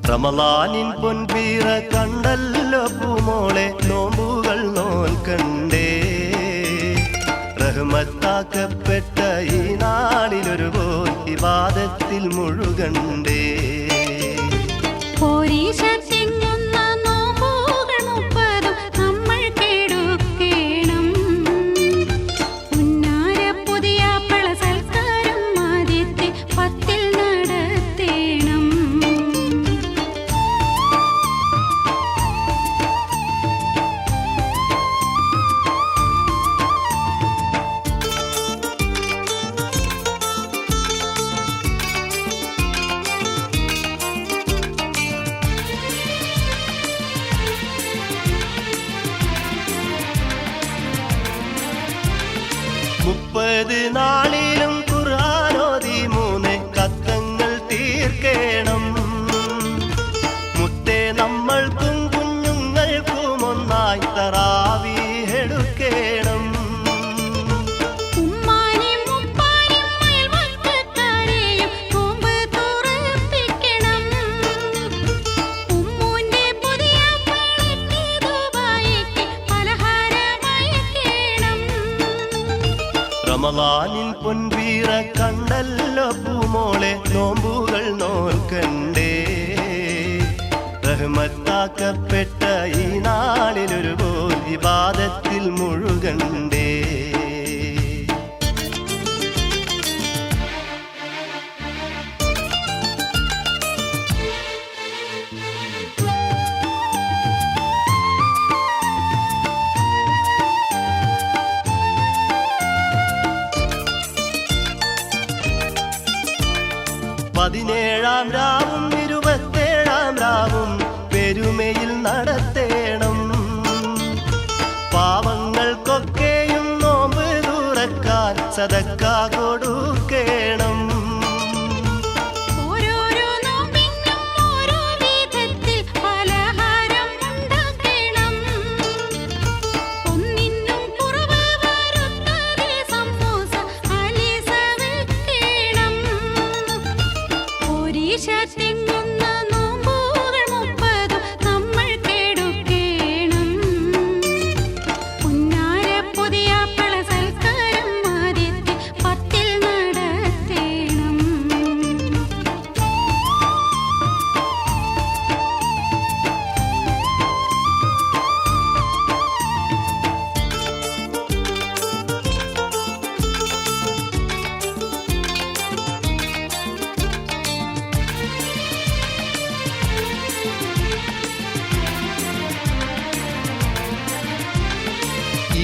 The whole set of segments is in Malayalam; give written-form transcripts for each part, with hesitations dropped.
റമളാനിൻ പൊൻപീറ കണ്ടല്ലോ പൂമോളെ, നോമ്പുകൾ നോൽക്കണ്ടേ. റഹ്മത്താക്കപ്പെട്ട ഈ നാളിലൊരു പോൽ ഇബാദത്തിൽ മുഴുകണ്ടേ. മുപ്പത് നാളിലും ഖുർആനോദി 3 കത്തങ്ങൾ തീർക്കേണം. മുത്തേ നമ്മൾക്കും കുഞ്ഞുങ്ങൾക്കും ഒന്നായി തറാവീഹ് എടുക്കേണം. റമളാനിൻ പൊൻപീറ കണ്ടല്ലോ പൂമോളെ, നോമ്പുകൾ നോൽക്കണ്ടേ. റഹ്മത്താക്കപ്പെട്ട ഈ നാളിലൊരു പോൽ ഇബാദത്തിൽ മുഴുകണ്ടേ. പതിനേഴാം രാവും 27-ാം രാവും പെരുമയിൽ നടത്തേണം. പാവങ്ങൾക്കൊക്കെയും നോമ്പ് തുറക്കാൻ സദക്ക കൊടുക്കേണം.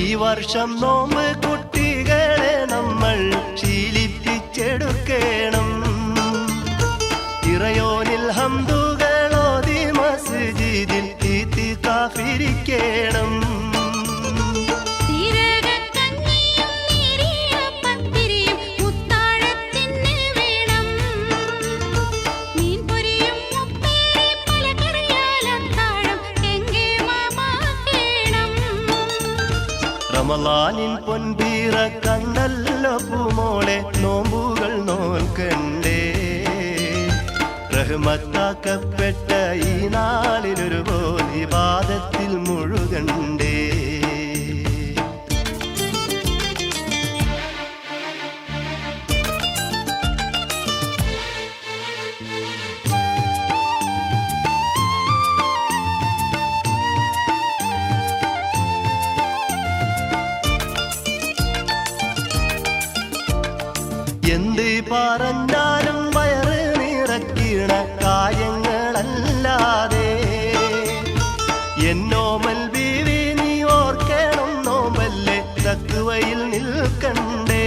ഈ വർഷം നോമ്പ് കുട്ടികളെ നമ്മൾ ശീലിപ്പിച്ചെടുക്കണം. ഇറയോനിൽ ഹംദുകളോതി മസ്ജിദിൽ ഇത്തികാഫിരിക്കണം. റമളാനിൻ പൊൻപീറ കണ്ടല്ലോ പൂമോളെ, നോമ്പുകൾ നോൽക്കണ്ടേ. റഹ്മത്താക്കപ്പെട്ട ഈ നാളിലൊരു പോൽ ഇബാദത്തിൽ മുഴുകണ്ടേ. എന്ത് പറഞ്ഞാലും വയറ് നിറയ്ക്കണ കാര്യങ്ങളല്ലാതെ എന്നോമൽ ബീവി നീ ഓർക്കണം, നോമ്പല്ലേ തഖ്വയിൽ നിൽക്കണ്ടേ.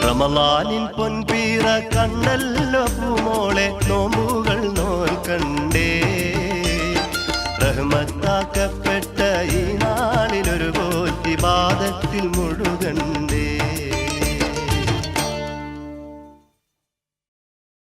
റമളാനിൻ പൊൻപീറ കണ്ടല്ലോ പൂമോളെ, നോമ്പുകൾ നോൽക്കണ്ടേ. റഹ്മത്താക്കപ്പെട്ട